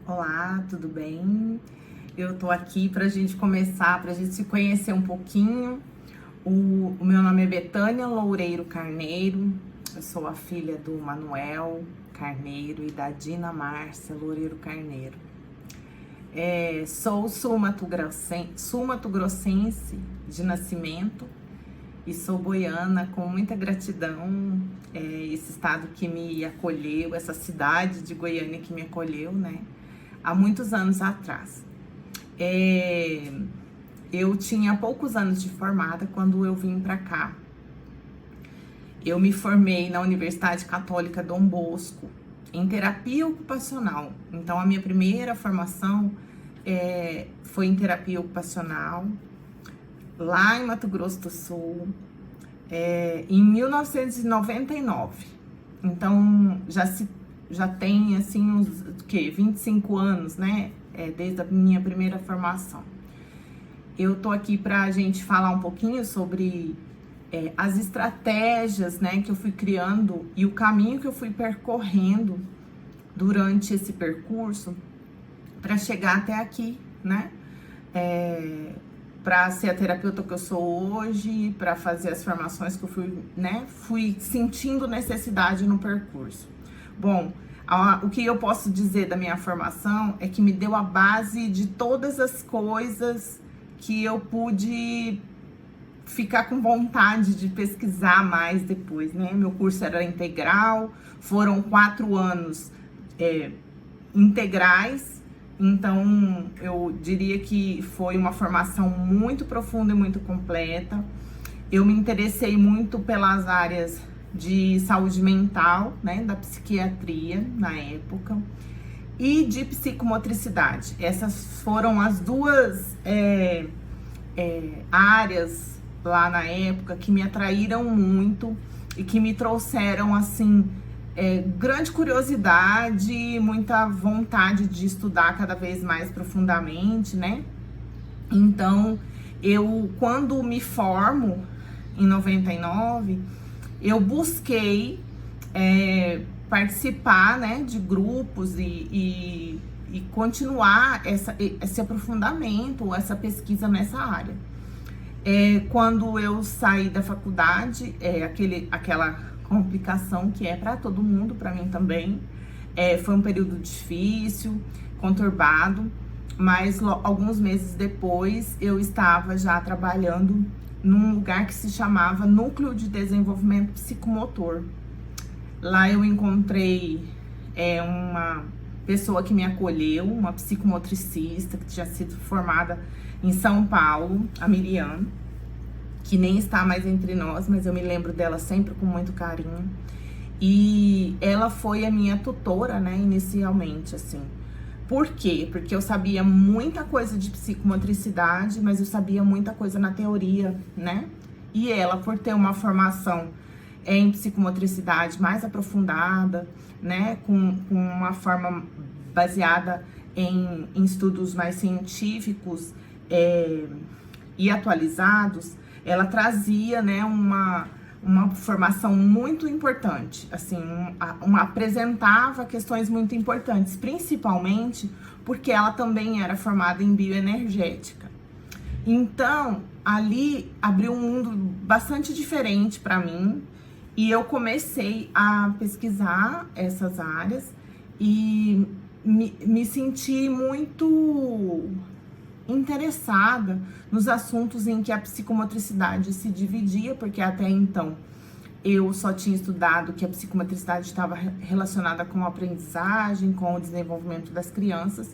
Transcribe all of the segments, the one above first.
Olá, tudo bem? Eu tô aqui pra gente começar, pra gente se conhecer um pouquinho. O meu nome é Betânia Loureiro Carneiro, eu sou a filha do Manuel Carneiro e da Dina Márcia Loureiro Carneiro. Sou sul-mato-grossense de nascimento e sou goiana com muita gratidão, esse estado que me acolheu, essa cidade de Goiânia que me acolheu, né, há muitos anos atrás. Eu tinha poucos anos de formada quando eu vim para cá. Eu me formei na Universidade Católica Dom Bosco em terapia ocupacional. Então, a minha primeira formação foi em terapia ocupacional, lá em Mato Grosso do Sul, em 1999. Então, já tem, assim, uns, 25 anos, né? Desde a minha primeira formação. Eu tô aqui pra gente falar um pouquinho sobre as estratégias, né, que eu fui criando e o caminho que eu fui percorrendo durante esse percurso para chegar até aqui, né? Para ser a terapeuta que eu sou hoje, para fazer as formações que eu fui sentindo necessidade no percurso. Bom, o que eu posso dizer da minha formação é que me deu a base de todas as coisas que eu pude ficar com vontade de pesquisar mais depois, né? Meu curso era integral, foram 4 anos integrais, então eu diria que foi uma formação muito profunda e muito completa. Eu me interessei muito pelas áreas de saúde mental, né, da psiquiatria na época, e de psicomotricidade. Essas foram as duas áreas lá na época que me atraíram muito e que me trouxeram, assim, grande curiosidade, muita vontade de estudar cada vez mais profundamente, né? Então, quando me formo, em 99, eu busquei participar, né, de grupos e continuar esse aprofundamento, essa pesquisa nessa área. Quando eu saí da faculdade, aquela complicação que é para todo mundo, para mim também, foi um período difícil, conturbado, mas alguns meses depois eu estava já trabalhando num lugar que se chamava Núcleo de Desenvolvimento Psicomotor. Lá eu encontrei uma pessoa que me acolheu, uma psicomotricista que tinha sido formada em São Paulo, a Miriam, que nem está mais entre nós, mas eu me lembro dela sempre com muito carinho. E ela foi a minha tutora, né, inicialmente, assim. Por quê? Porque eu sabia muita coisa de psicomotricidade, mas eu sabia muita coisa na teoria, né? E ela, por ter uma formação em psicomotricidade mais aprofundada, né, com uma forma baseada em estudos mais científicos e atualizados, ela trazia, né, uma formação muito importante, assim, apresentava questões muito importantes, principalmente porque ela também era formada em bioenergética. Então, ali abriu um mundo bastante diferente para mim e eu comecei a pesquisar essas áreas e me senti muito interessada nos assuntos em que a psicomotricidade se dividia, porque até então eu só tinha estudado que a psicomotricidade estava relacionada com a aprendizagem, com o desenvolvimento das crianças.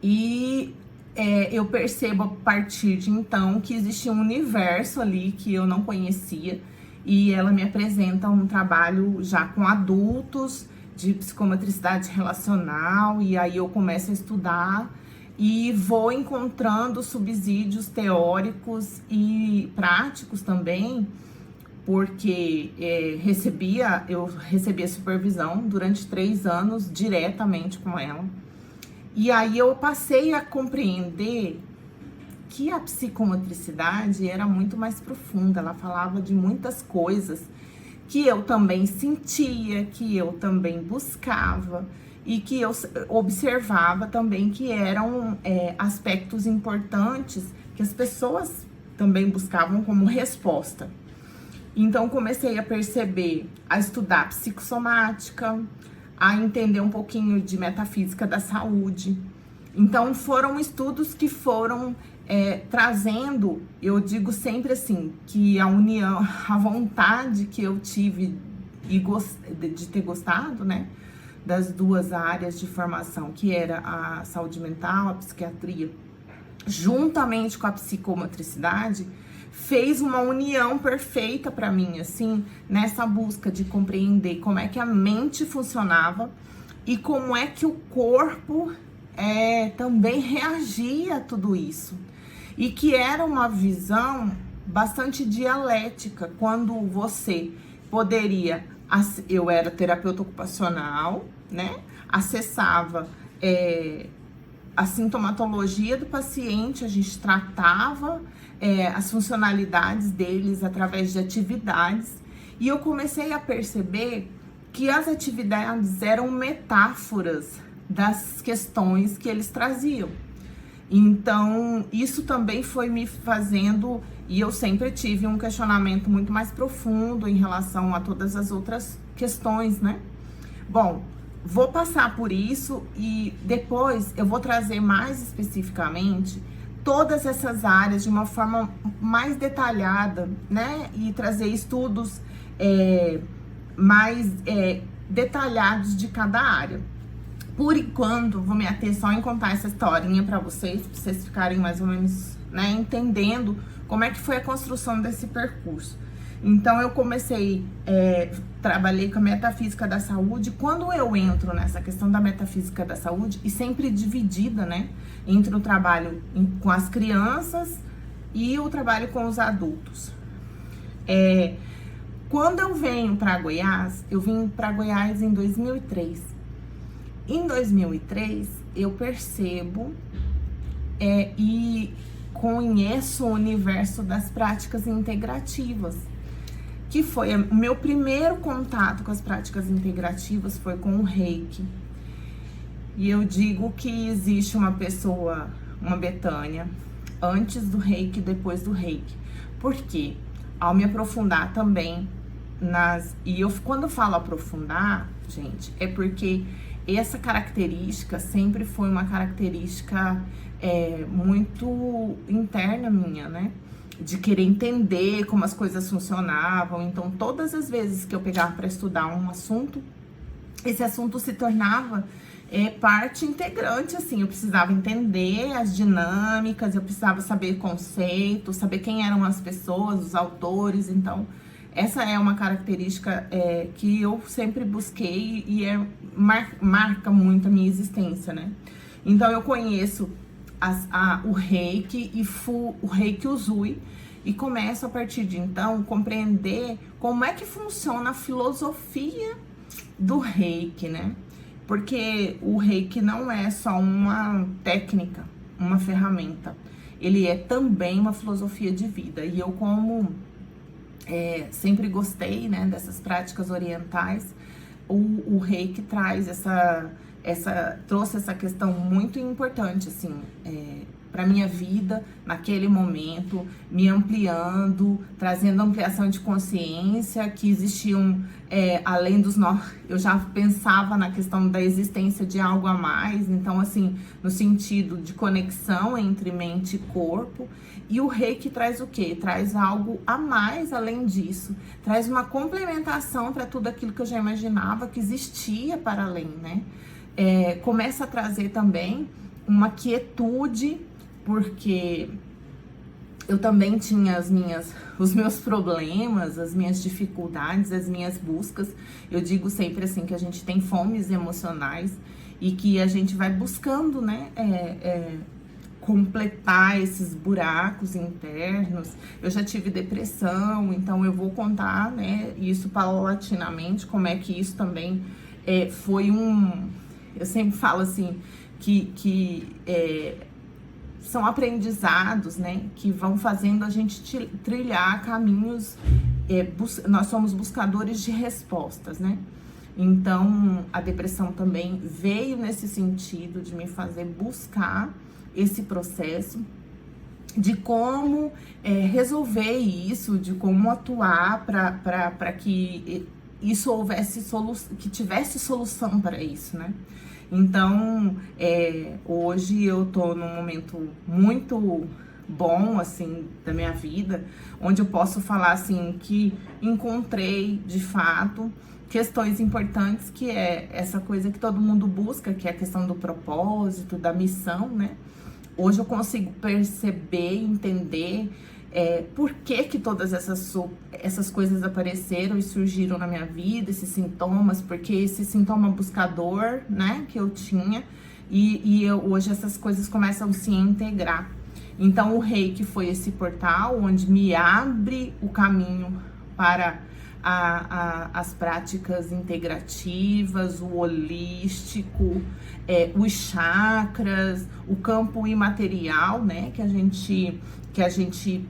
E eu percebo a partir de então que existia um universo ali que eu não conhecia, e ela me apresenta um trabalho já com adultos de psicomotricidade relacional, e aí eu começo a estudar e vou encontrando subsídios teóricos e práticos também, porque eu recebia supervisão durante 3 anos diretamente com ela. E aí eu passei a compreender que a psicomotricidade era muito mais profunda, ela falava de muitas coisas que eu também sentia, que eu também buscava. e que eu observava também que eram aspectos importantes que as pessoas também buscavam como resposta. Então, comecei a perceber, a estudar psicossomática, a entender um pouquinho de metafísica da saúde. Então, foram estudos que foram trazendo, eu digo sempre assim, que a união, a vontade que eu tive de ter gostado, né, das duas áreas de formação, que era a saúde mental, a psiquiatria, juntamente com a psicomotricidade, fez uma união perfeita para mim, assim, nessa busca de compreender como é que a mente funcionava e como é que o corpo também reagia a tudo isso. E que era uma visão bastante dialética, quando você poderia... Eu era terapeuta ocupacional, né? Acessava a sintomatologia do paciente, a gente tratava as funcionalidades deles através de atividades. E eu comecei a perceber que as atividades eram metáforas das questões que eles traziam. Então, isso também foi me fazendo, e eu sempre tive um questionamento muito mais profundo em relação a todas as outras questões, né? Bom, vou passar por isso e depois eu vou trazer mais especificamente todas essas áreas de uma forma mais detalhada, né? E trazer estudos mais detalhados de cada área. Por enquanto, vou me ater só em contar essa historinha para vocês ficarem mais ou menos, né, entendendo como é que foi a construção desse percurso. Então, eu comecei, trabalhei com a metafísica da saúde. Quando eu entro nessa questão da metafísica da saúde, e sempre dividida, né, entre o trabalho com as crianças e o trabalho com os adultos. Quando eu venho para Goiás, eu vim para Goiás em 2003. Em 2003, eu percebo e conheço o universo das práticas integrativas, que foi o meu primeiro contato com as práticas integrativas foi com o Reiki. E eu digo que existe uma pessoa, uma Betânia, antes do Reiki e depois do Reiki. Por quê? Ao me aprofundar também quando eu falo aprofundar, gente, é porque essa característica sempre foi uma característica muito interna minha, né? De querer entender como as coisas funcionavam. Então, todas as vezes que eu pegava para estudar um assunto, esse assunto se tornava parte integrante, assim. Eu precisava entender as dinâmicas, eu precisava saber conceitos, saber quem eram as pessoas, os autores. Então, essa é uma característica que eu sempre busquei e marca muito a minha existência, né? Então, eu conheço o Reiki e o Reiki Usui e começo a partir de então compreender como é que funciona a filosofia do Reiki, né? Porque o Reiki não é só uma técnica, uma ferramenta. Ele é também uma filosofia de vida. E eu, como sempre gostei, né, dessas práticas orientais, o Reiki traz trouxe essa questão muito importante, assim, para minha vida, naquele momento, me ampliando, trazendo ampliação de consciência, que existiam, além dos nós, eu já pensava na questão da existência de algo a mais, então, assim, no sentido de conexão entre mente e corpo. E o Reiki traz o quê? Traz algo a mais além disso, traz uma complementação para tudo aquilo que eu já imaginava que existia para além, né? Começa a trazer também uma quietude, porque eu também tinha os meus problemas, as minhas dificuldades, as minhas buscas. Eu digo sempre assim que a gente tem fomes emocionais e que a gente vai buscando, né, completar esses buracos internos. Eu já tive depressão, então eu vou contar, né, isso paulatinamente, como é que isso também foi eu sempre falo assim, que são aprendizados, né, que vão fazendo a gente trilhar caminhos, nós somos buscadores de respostas, né? Então, a depressão também veio nesse sentido de me fazer buscar esse processo de como resolver isso, de como atuar para que isso que tivesse solução para isso, né? Então, hoje eu tô num momento muito bom, assim, da minha vida, onde eu posso falar, assim, que encontrei, de fato, questões importantes, que é essa coisa que todo mundo busca, que é a questão do propósito, da missão, né? Hoje eu consigo perceber, entender por que todas essas coisas apareceram e surgiram na minha vida, esses sintomas, porque esse sintoma buscador, né, que eu tinha, hoje essas coisas começam a se integrar. Então o Reiki foi esse portal onde me abre o caminho para as práticas integrativas, o holístico, os chakras, o campo imaterial, né? Que a gente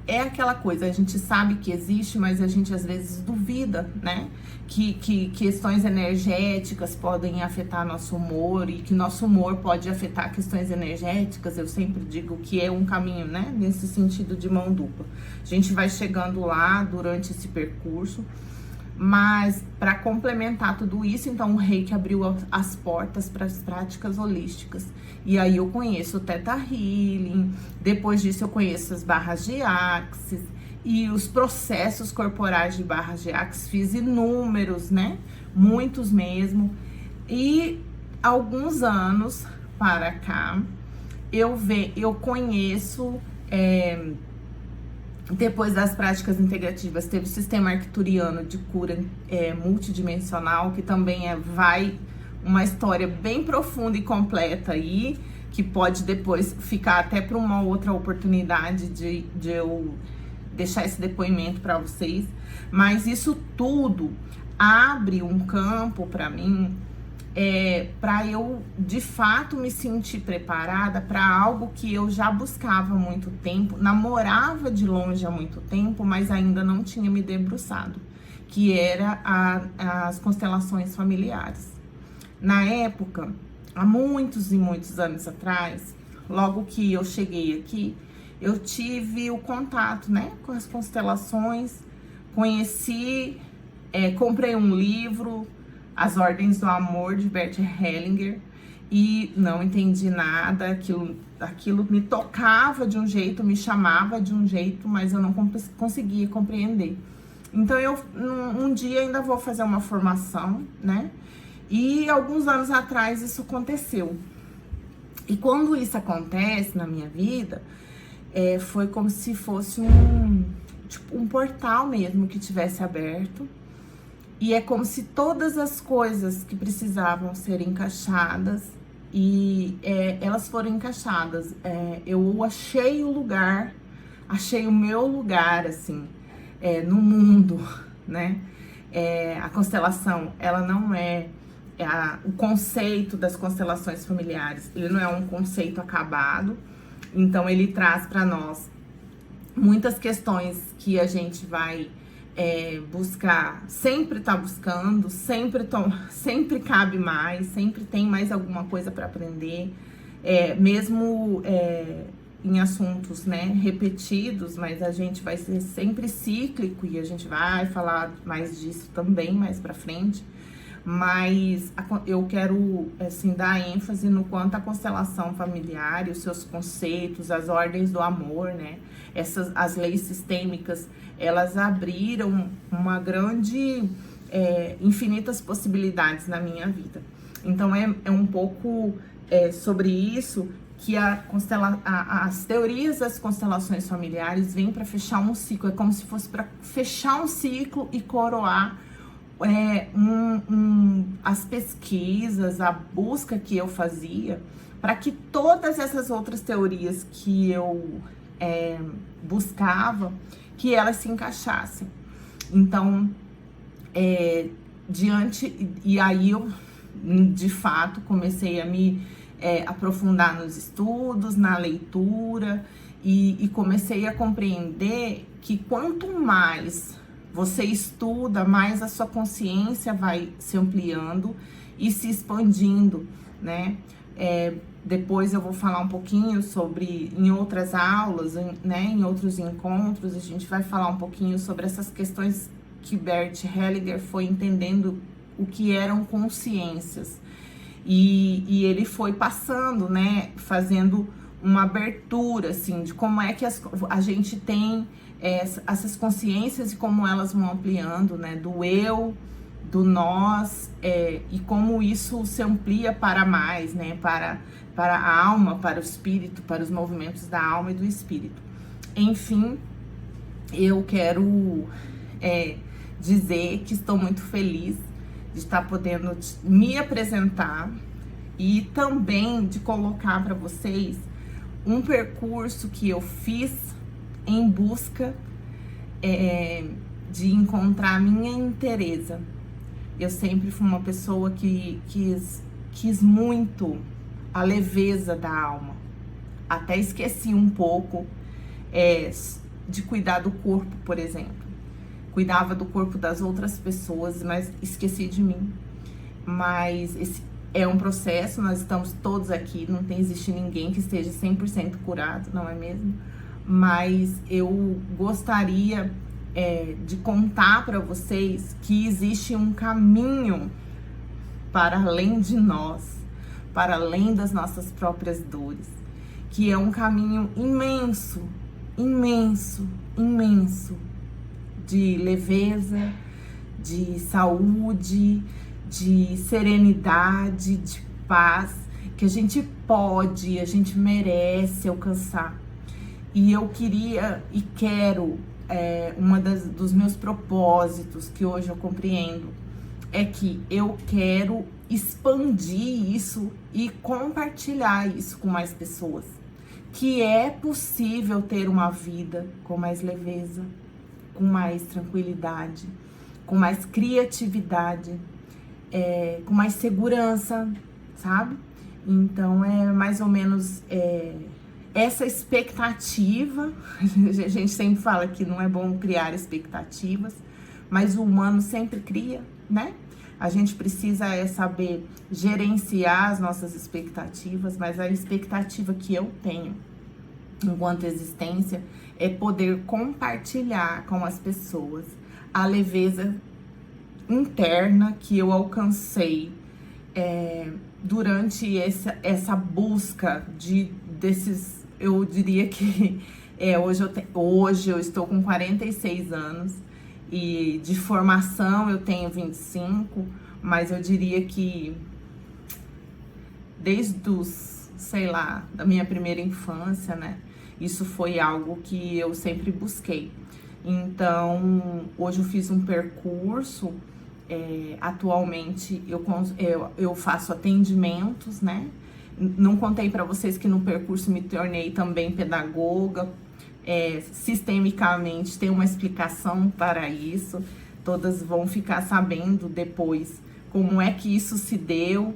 é aquela coisa, a gente sabe que existe, mas a gente às vezes duvida, né? Que questões energéticas podem afetar nosso humor e que nosso humor pode afetar questões energéticas. Eu sempre digo que é um caminho, né? Nesse sentido de mão dupla. A gente vai chegando lá durante esse percurso, mas para complementar tudo isso, então o Reiki abriu as portas para as práticas holísticas. E aí eu conheço o Theta Healing, depois disso eu conheço as barras de Axis e os processos corporais de barras de Axis, fiz inúmeros, né? Muitos mesmo. E alguns anos para cá, eu conheço, depois das práticas integrativas, teve o sistema arcturiano de cura multidimensional, que também vai uma história bem profunda e completa aí, que pode depois ficar até para uma outra oportunidade de eu deixar esse depoimento para vocês. Mas isso tudo abre um campo para mim, para eu de fato me sentir preparada para algo que eu já buscava há muito tempo, namorava de longe há muito tempo, mas ainda não tinha me debruçado, que era as constelações familiares. Na época, há muitos e muitos anos atrás, logo que eu cheguei aqui, eu tive o contato, né, com as constelações, conheci, comprei um livro, As Ordens do Amor, de Bert Hellinger, e não entendi nada, aquilo me tocava de um jeito, me chamava de um jeito, mas eu não conseguia compreender. Então, um dia ainda vou fazer uma formação, né? E alguns anos atrás isso aconteceu. E quando isso acontece na minha vida, foi como se fosse um portal mesmo que tivesse aberto. E é como se todas as coisas que precisavam ser encaixadas, elas foram encaixadas. Eu achei o lugar, achei o meu lugar, assim, no mundo, né? A constelação, ela não o conceito das constelações familiares, ele não é um conceito acabado, então ele traz para nós muitas questões que a gente vai buscar, sempre tá buscando, sempre cabe mais, sempre tem mais alguma coisa para aprender, mesmo em assuntos, né, repetidos, mas a gente vai ser sempre cíclico e a gente vai falar mais disso também mais para frente. Mas eu quero, assim, dar ênfase no quanto a constelação familiar e os seus conceitos, as ordens do amor, né? As leis sistêmicas, elas abriram uma grande, infinitas possibilidades na minha vida. Então, é um pouco sobre isso que as teorias das constelações familiares vêm para fechar um ciclo. É como se fosse para fechar um ciclo e coroar as pesquisas, a busca que eu fazia, para que todas essas outras teorias que eu buscava, que elas se encaixassem. Então, e aí eu, de fato, comecei a me aprofundar nos estudos, na leitura, e comecei a compreender que quanto mais você estuda, mais a sua consciência vai se ampliando e se expandindo, né? Depois eu vou falar um pouquinho sobre, em outras aulas, né, em outros encontros, a gente vai falar um pouquinho sobre essas questões que Bert Hellinger foi entendendo o que eram consciências. E ele foi passando, né, fazendo uma abertura, assim, de como é que a gente tem essas consciências e como elas vão ampliando, né, do eu, do nós, e como isso se amplia para mais, né, para a alma, para o espírito, para os movimentos da alma e do espírito. Enfim, eu quero dizer que estou muito feliz de estar podendo me apresentar e também de colocar para vocês um percurso que eu fiz em busca de encontrar a minha inteireza. Eu sempre fui uma pessoa que quis muito a leveza da alma. Até esqueci um pouco de cuidar do corpo, por exemplo. Cuidava do corpo das outras pessoas, mas esqueci de mim. Mas esse é um processo, nós estamos todos aqui, não existe ninguém que esteja 100% curado, não é mesmo? Mas eu gostaria de contar para vocês que existe um caminho para além de nós, para além das nossas próprias dores, que é um caminho imenso, imenso, imenso, de leveza, de saúde, de serenidade, de paz, que a gente pode, a gente merece alcançar. E eu queria e quero, dos meus propósitos, que hoje eu compreendo, é que eu quero expandir isso e compartilhar isso com mais pessoas. Que é possível ter uma vida com mais leveza, com mais tranquilidade, com mais criatividade, com mais segurança, sabe? Então é mais ou menos essa expectativa. A gente sempre fala que não é bom criar expectativas, mas o humano sempre cria, né? A gente precisa saber gerenciar as nossas expectativas, mas a expectativa que eu tenho enquanto existência é poder compartilhar com as pessoas a leveza interna que eu alcancei durante essa busca desses, eu diria que hoje eu estou com 46 anos e de formação eu tenho 25, mas eu diria que desde da minha primeira infância, né? Isso foi algo que eu sempre busquei. Então, hoje eu fiz um percurso, atualmente eu faço atendimentos, né? Não contei para vocês que no percurso me tornei também pedagoga. Sistemicamente tem uma explicação para isso. Todas vão ficar sabendo depois como é que isso se deu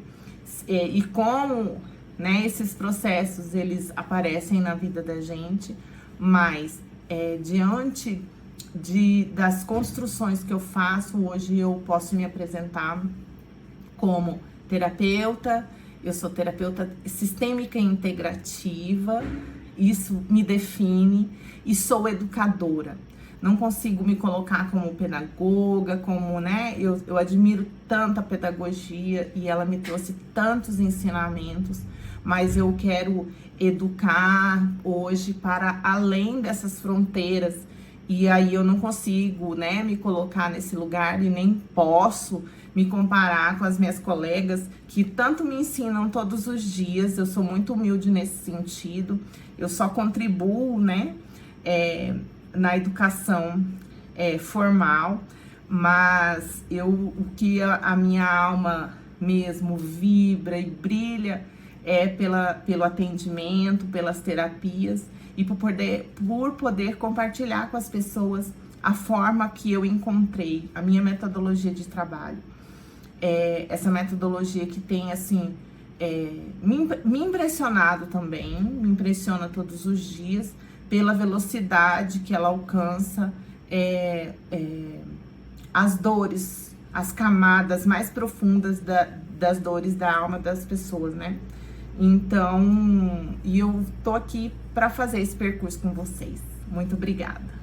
e como, né, esses processos eles aparecem na vida da gente, mas diante das construções que eu faço hoje, eu posso me apresentar como terapeuta. Eu sou terapeuta sistêmica e integrativa, isso me define, e sou educadora. Não consigo me colocar como pedagoga, né? Eu admiro tanto a pedagogia e ela me trouxe tantos ensinamentos, mas eu quero educar hoje para além dessas fronteiras. E aí eu não consigo, né, me colocar nesse lugar e nem posso me comparar com as minhas colegas que tanto me ensinam todos os dias. Eu sou muito humilde nesse sentido. Eu só contribuo, né, na educação formal, mas o que a minha alma mesmo vibra e brilha pelo atendimento, pelas terapias e por poder compartilhar com as pessoas a forma que eu encontrei, a minha metodologia de trabalho. Essa metodologia que tem, assim, me impressionado também, me impressiona todos os dias pela velocidade que ela alcança, as dores, as camadas mais profundas das dores da alma das pessoas, né? Então, eu tô aqui para fazer esse percurso com vocês. Muito obrigada.